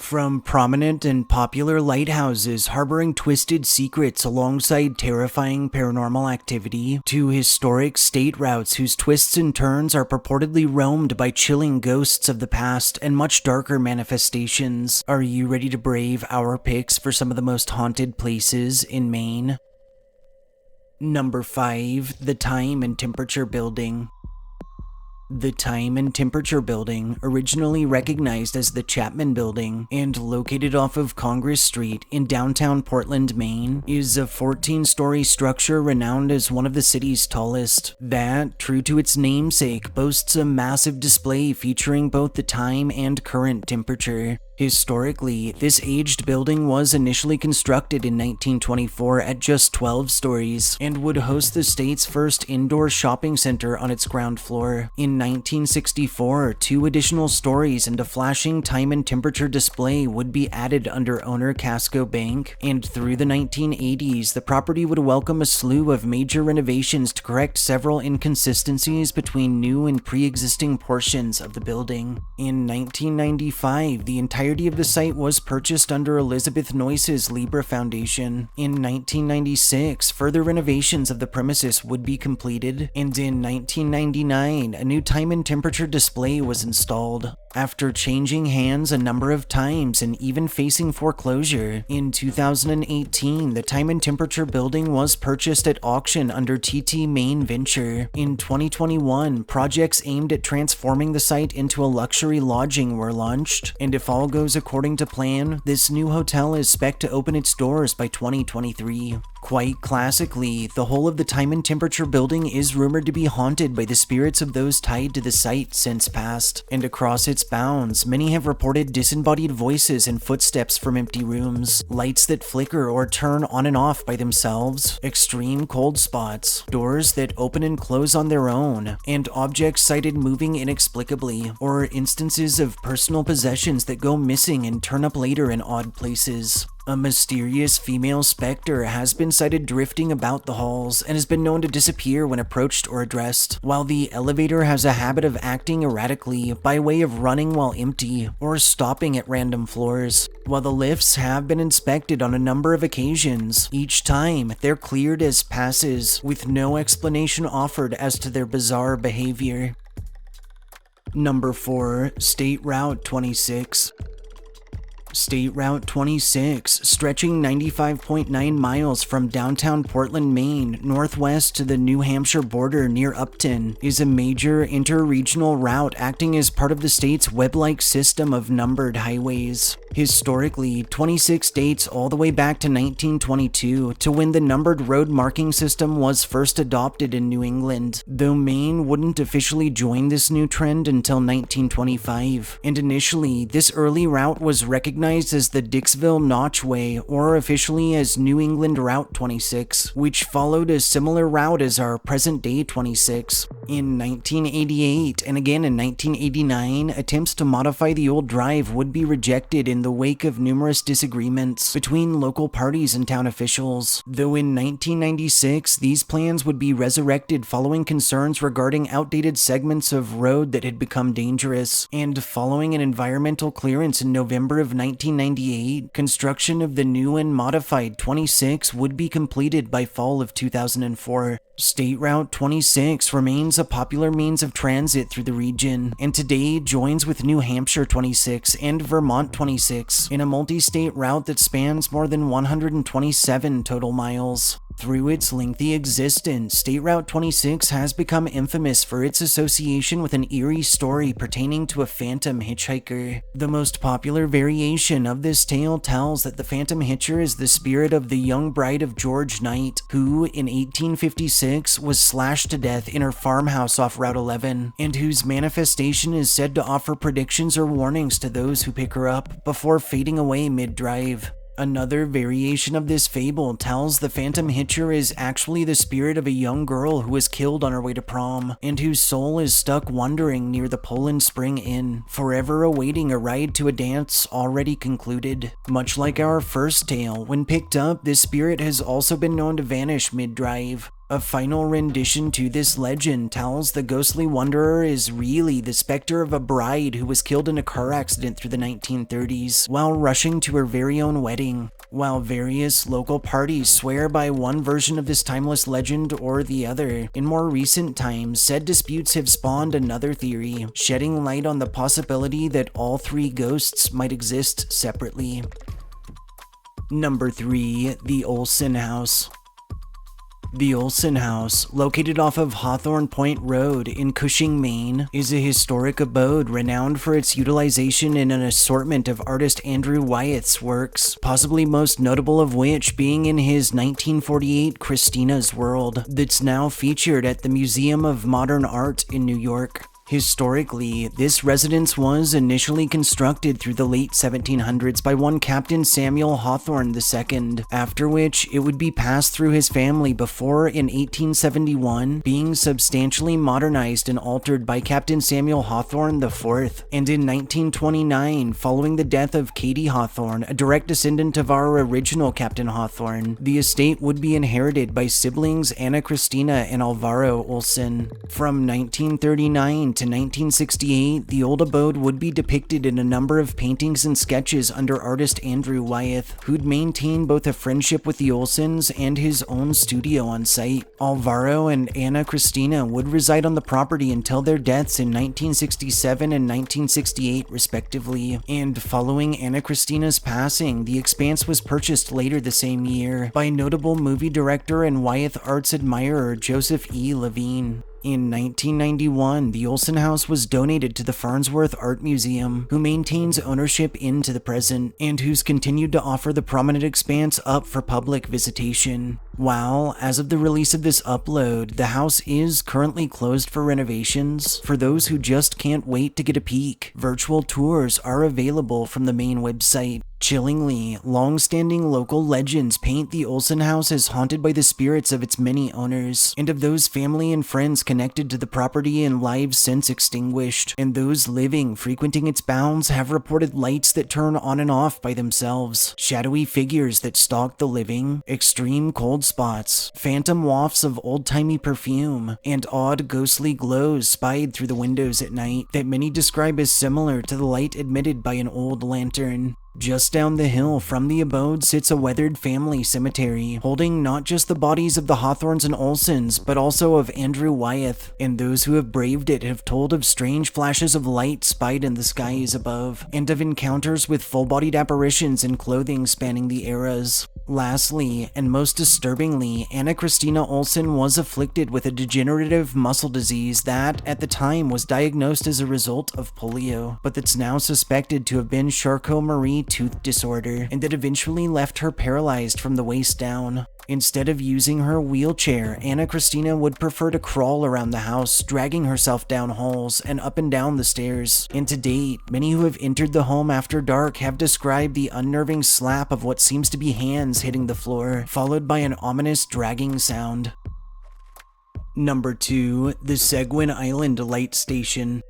From prominent and popular lighthouses harboring twisted secrets alongside terrifying paranormal activity, to historic state routes whose twists and turns are purportedly roamed by chilling ghosts of the past and much darker manifestations, are you ready to brave our picks for some of the most haunted places in Maine? Number 5. The Time and Temperature Building. The Time and Temperature Building, originally recognized as the Chapman Building and located off of Congress Street in downtown Portland, Maine, is a 14-story structure renowned as one of the city's tallest. That, true to its namesake, boasts a massive display featuring both the time and current temperature. Historically, this aged building was initially constructed in 1924 at just 12 stories and would host the state's first indoor shopping center on its ground floor. In 1964, 2 additional stories and a flashing time and temperature display would be added under owner Casco Bank, and through the 1980s, the property would welcome a slew of major renovations to correct several inconsistencies between new and pre-existing portions of the building. In 1995, the entirety of the site was purchased under Elizabeth Noyce's Libra Foundation. In 1996, further renovations of the premises would be completed, and in 1999, a new time and temperature display was installed. After changing hands a number of times and even facing foreclosure, in 2018, the Time and Temperature Building was purchased at auction under TT Maine Venture. In 2021, projects aimed at transforming the site into a luxury lodging were launched, and if all goes according to plan, this new hotel is spec'd to open its doors by 2023. Quite classically, the whole of the Time and Temperature Building is rumored to be haunted by the spirits of those tied to the site since past, and across its bounds, many have reported disembodied voices and footsteps from empty rooms, lights that flicker or turn on and off by themselves, extreme cold spots, doors that open and close on their own, and objects sighted moving inexplicably, or instances of personal possessions that go missing and turn up later in odd places. A mysterious female specter has been sighted drifting about the halls and has been known to disappear when approached or addressed, while the elevator has a habit of acting erratically by way of running while empty or stopping at random floors. While the lifts have been inspected on a number of occasions, each time they're cleared as passes, with no explanation offered as to their bizarre behavior. Number 4. State Route 26. State Route 26, stretching 95.9 miles from downtown Portland, Maine, northwest to the New Hampshire border near Upton, is a major inter-regional route acting as part of the state's web-like system of numbered highways. Historically, 26 dates all the way back to 1922 to when the numbered road marking system was first adopted in New England, though Maine wouldn't officially join this new trend until 1925, and initially, this early route was recognized as the Dixville Notch Way, or officially as New England Route 26, which followed a similar route as our present-day 26. In 1988, and again in 1989, attempts to modify the old drive would be rejected in the wake of numerous disagreements between local parties and town officials, though in 1996, these plans would be resurrected following concerns regarding outdated segments of road that had become dangerous, and following an environmental clearance in November of 1998, construction of the new and modified 26 would be completed by fall of 2004. State Route 26 remains a popular means of transit through the region, and today joins with New Hampshire 26 and Vermont 26 in a multi-state route that spans more than 127 total miles. Through its lengthy existence, State Route 26 has become infamous for its association with an eerie story pertaining to a phantom hitchhiker. The most popular variation of this tale tells that the phantom hitcher is the spirit of the young bride of George Knight, who, in 1856, was slashed to death in her farmhouse off Route 11, and whose manifestation is said to offer predictions or warnings to those who pick her up before fading away mid-drive. Another variation of this fable tells the phantom hitcher is actually the spirit of a young girl who was killed on her way to prom, and whose soul is stuck wandering near the Poland Spring Inn, forever awaiting a ride to a dance already concluded. Much like our first tale, when picked up, this spirit has also been known to vanish mid-drive. A final rendition to this legend tells the ghostly wanderer is really the specter of a bride who was killed in a car accident through the 1930s while rushing to her very own wedding. While various local parties swear by one version of this timeless legend or the other, in more recent times, said disputes have spawned another theory, shedding light on the possibility that all three ghosts might exist separately. Number 3. The Olson House. The Olson House, located off of Hawthorne Point Road in Cushing, Maine, is a historic abode renowned for its utilization in an assortment of artist Andrew Wyeth's works, possibly most notable of which being in his 1948 Christina's World, that's now featured at the Museum of Modern Art in New York. Historically, this residence was initially constructed through the late 1700s by one Captain Samuel Hawthorne II, after which it would be passed through his family before, in 1871, being substantially modernized and altered by Captain Samuel Hawthorne IV, and in 1929, following the death of Katie Hawthorne, a direct descendant of our original Captain Hawthorne, the estate would be inherited by siblings Anna Christina and Alvaro Olson. From 1939 to 1968, the old abode would be depicted in a number of paintings and sketches under artist Andrew Wyeth, who'd maintain both a friendship with the Olsons and his own studio on site. Alvaro and Anna Christina would reside on the property until their deaths in 1967 and 1968 respectively, and following Anna Christina's passing, the expanse was purchased later the same year by notable movie director and Wyeth arts admirer Joseph E. Levine. In 1991, the Olson House was donated to the Farnsworth Art Museum, who maintains ownership into the present, and who's continued to offer the prominent expanse up for public visitation. While, as of the release of this upload, the house is currently closed for renovations, for those who just can't wait to get a peek, virtual tours are available from the main website. Chillingly, long-standing local legends paint the Olson House as haunted by the spirits of its many owners, and of those family and friends connected to the property and lives since extinguished, and those living frequenting its bounds have reported lights that turn on and off by themselves, shadowy figures that stalk the living, extreme cold spots, phantom wafts of old-timey perfume, and odd ghostly glows spied through the windows at night that many describe as similar to the light emitted by an old lantern. Just down the hill from the abode sits a weathered family cemetery, holding not just the bodies of the Hawthornes and Olsons, but also of Andrew Wyeth, and those who have braved it have told of strange flashes of light spied in the skies above, and of encounters with full-bodied apparitions in clothing spanning the eras. Lastly, and most disturbingly, Anna Christina Olson was afflicted with a degenerative muscle disease that, at the time, was diagnosed as a result of polio, but that's now suspected to have been Charcot-Marie tooth disorder, and that eventually left her paralyzed from the waist down. Instead of using her wheelchair, Anna Christina would prefer to crawl around the house, dragging herself down halls and up and down the stairs. And to date, many who have entered the home after dark have described the unnerving slap of what seems to be hands hitting the floor, followed by an ominous dragging sound. Number 2. The Seguin Island Light Station.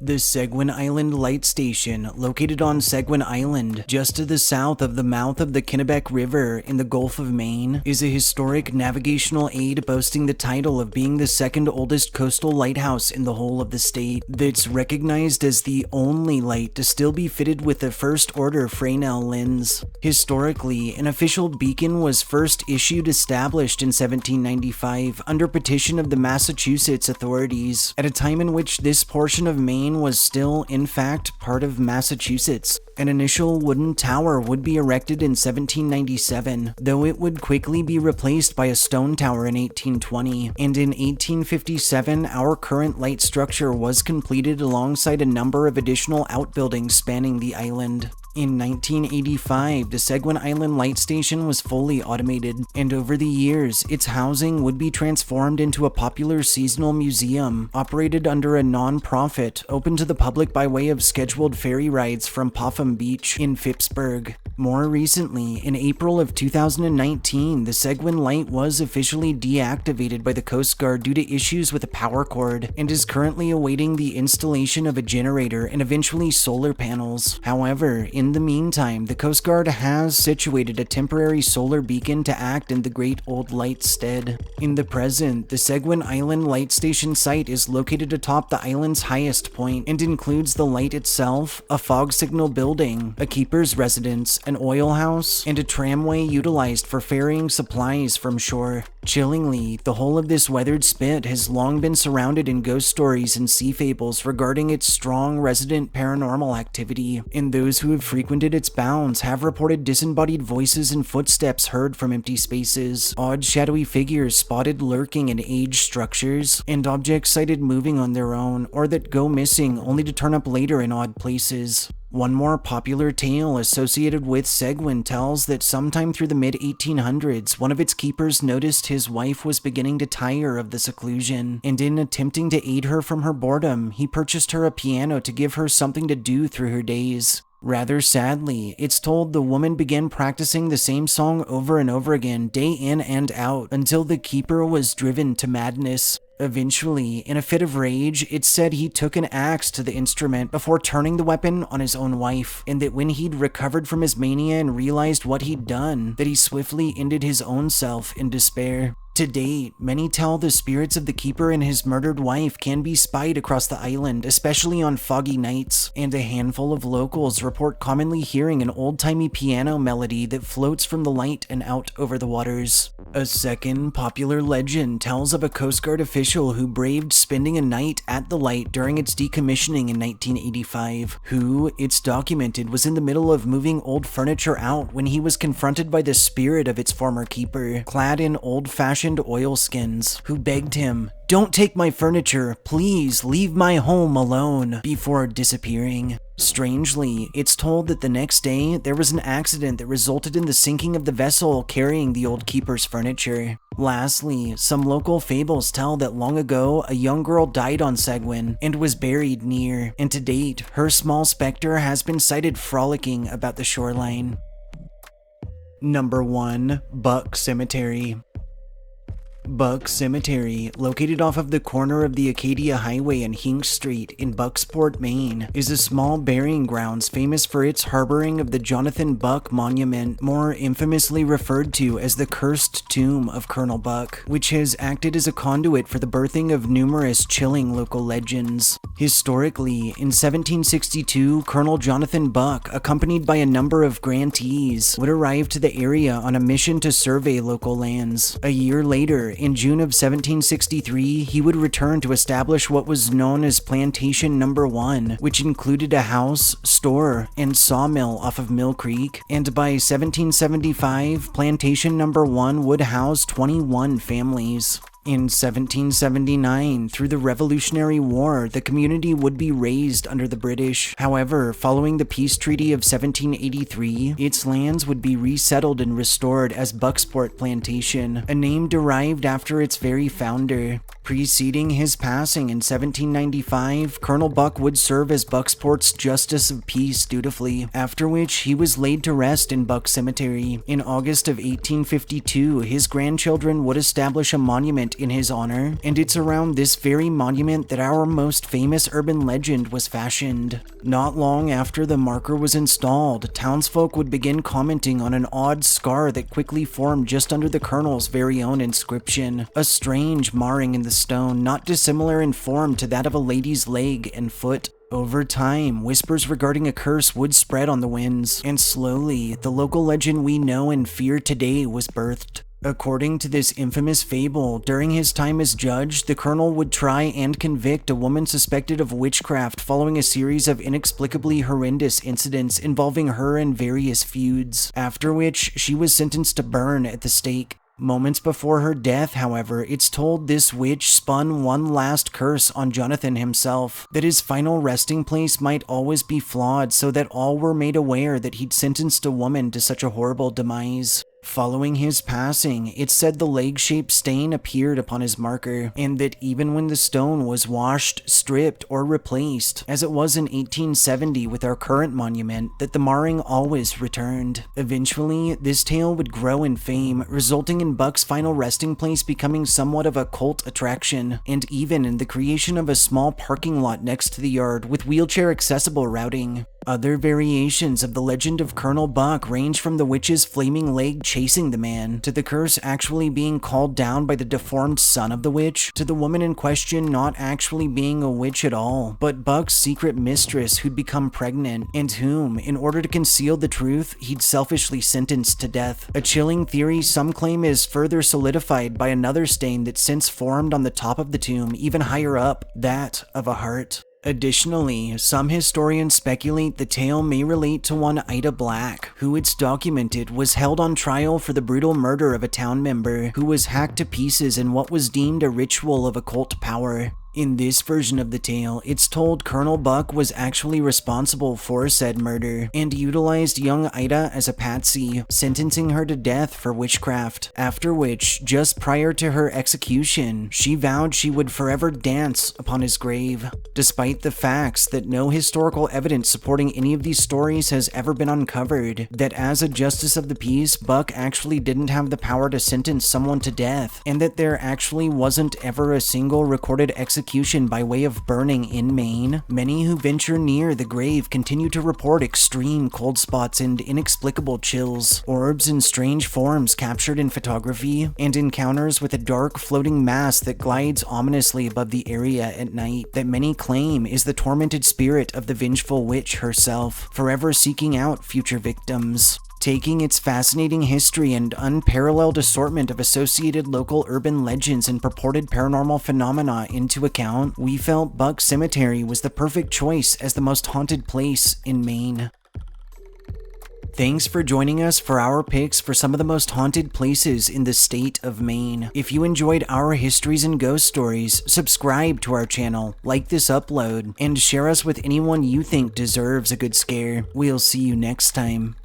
The Seguin Island Light Station, located on Seguin Island, just to the south of the mouth of the Kennebec River in the Gulf of Maine, is a historic navigational aid boasting the title of being the second oldest coastal lighthouse in the whole of the state, that's recognized as the only light to still be fitted with a first-order Fresnel lens. Historically, an official beacon was first established in 1795 under petition of the Massachusetts authorities, at a time in which this portion of Maine was still, in fact, part of Massachusetts. An initial wooden tower would be erected in 1797, though it would quickly be replaced by a stone tower in 1820, and in 1857 our current light structure was completed alongside a number of additional outbuildings spanning the island. In 1985, the Seguin Island Light Station was fully automated, and over the years, its housing would be transformed into a popular seasonal museum, operated under a non-profit, open to the public by way of scheduled ferry rides from Popham Beach in PHIPPSBURG. More recently, in April of 2019, the Seguin Light was officially deactivated by the Coast Guard due to issues with a power cord, and is currently awaiting the installation of a generator and eventually solar panels. However, in in the meantime, the Coast Guard has situated a temporary solar beacon to act in the Great Old Light's stead. In the present, the Seguin Island Light Station site is located atop the island's highest point and includes the light itself, a fog signal building, a keeper's residence, an oil house, and a tramway utilized for ferrying supplies from shore. Chillingly, the whole of this weathered spit has long been surrounded in ghost stories and sea fables regarding its strong resident paranormal activity, and those who have frequented its bounds have reported disembodied voices and footsteps heard from empty spaces, odd shadowy figures spotted lurking in aged structures, and objects sighted moving on their own or that go missing only to turn up later in odd places. One more popular tale associated with Seguin tells that sometime through the mid-1800s, one of its keepers noticed his wife was beginning to tire of the seclusion, and in attempting to aid her from her boredom, he purchased her a piano to give her something to do through her days. Rather sadly, it's told the woman began practicing the same song over and over again, day in and out, until the keeper was driven to madness. Eventually, in a fit of rage, it's said he took an axe to the instrument before turning the weapon on his own wife, and that when he'd recovered from his mania and realized what he'd done, that he swiftly ended his own self in despair. To date, many tell the spirits of the keeper and his murdered wife can be spied across the island, especially on foggy nights, and a handful of locals report commonly hearing an old-timey piano melody that floats from the light and out over the waters. A second popular legend tells of a Coast Guard official who braved spending a night at the light during its decommissioning in 1985, who, it's documented, was in the middle of moving old furniture out when he was confronted by the spirit of its former keeper, clad in old-fashioned oilskins, who begged him, "Don't take my furniture, please leave my home alone," before disappearing. Strangely, it's told that the next day, there was an accident that resulted in the sinking of the vessel carrying the old keeper's furniture. Lastly, some local fables tell that long ago, a young girl died on Seguin and was buried near, and to date, her small specter has been sighted frolicking about the shoreline. Number 1. Buck Cemetery. Buck Cemetery, located off of the corner of the Acadia Highway and Hinks Street in Bucksport, Maine, is a small burying grounds famous for its harboring of the Jonathan Buck Monument, more infamously referred to as the Cursed Tomb of Colonel Buck, which has acted as a conduit for the birthing of numerous chilling local legends. Historically, in 1762, Colonel Jonathan Buck, accompanied by a number of grantees, would arrive to the area on a mission to survey local lands. A year later, in June of 1763, he would return to establish what was known as Plantation Number 1, which included a house, store, and sawmill off of Mill Creek, and by 1775, Plantation Number 1 would house 21 families. In 1779, through the Revolutionary War, the community would be razed under the British. However, following the Peace Treaty of 1783, its lands would be resettled and restored as Bucksport Plantation, a name derived after its very founder. Preceding his passing in 1795, Colonel Buck would serve as Bucksport's Justice of Peace dutifully, after which he was laid to rest in Buck Cemetery. In August of 1852, his grandchildren would establish a monument in his honor, and it's around this very monument that our most famous urban legend was fashioned. Not long after the marker was installed, townsfolk would begin commenting on an odd scar that quickly formed just under the colonel's very own inscription, a strange marring in the stone not dissimilar in form to that of a lady's leg and foot. Over time, whispers regarding a curse would spread on the winds, and slowly, the local legend we know and fear today was birthed. According to this infamous fable, during his time as judge, the colonel would try and convict a woman suspected of witchcraft following a series of inexplicably horrendous incidents involving her and various feuds, after which she was sentenced to burn at the stake. Moments before her death, however, it's told this witch spun one last curse on Jonathan himself, that his final resting place might always be flawed so that all were made aware that he'd sentenced a woman to such a horrible demise. Following his passing, it's said the leg-shaped stain appeared upon his marker, and that even when the stone was washed, stripped, or replaced, as it was in 1870 with our current monument, that the marring always returned. Eventually, this tale would grow in fame, resulting in Buck's final resting place becoming somewhat of a cult attraction, and even in the creation of a small parking lot next to the yard with wheelchair-accessible routing. Other variations of the legend of Colonel Buck range from the witch's flaming leg chasing the man, to the curse actually being called down by the deformed son of the witch, to the woman in question not actually being a witch at all, but Buck's secret mistress who'd become pregnant, and whom, in order to conceal the truth, he'd selfishly sentenced to death. A chilling theory some claim is further solidified by another stain that's since formed on the top of the tomb, even higher up, that of a heart. Additionally, some historians speculate the tale may relate to one Ida Black, who it's documented was held on trial for the brutal murder of a town member who was hacked to pieces in what was deemed a ritual of occult power. In this version of the tale, it's told Colonel Buck was actually responsible for said murder and utilized young Ida as a patsy, sentencing her to death for witchcraft, after which, just prior to her execution, she vowed she would forever dance upon his grave. Despite the facts that no historical evidence supporting any of these stories has ever been uncovered, that as a justice of the peace, Buck actually didn't have the power to sentence someone to death, and that there actually wasn't ever a single recorded execution by way of burning in Maine, many who venture near the grave continue to report extreme cold spots and inexplicable chills, orbs in strange forms captured in photography, and encounters with a dark floating mass that glides ominously above the area at night that many claim is the tormented spirit of the vengeful witch herself, forever seeking out future victims. Taking its fascinating history and unparalleled assortment of associated local urban legends and purported paranormal phenomena into account, we felt Buck Cemetery was the perfect choice as the most haunted place in Maine. Thanks for joining us for our picks for some of the most haunted places in the state of Maine. If you enjoyed our histories and ghost stories, subscribe to our channel, like this upload, and share us with anyone you think deserves a good scare. We'll see you next time.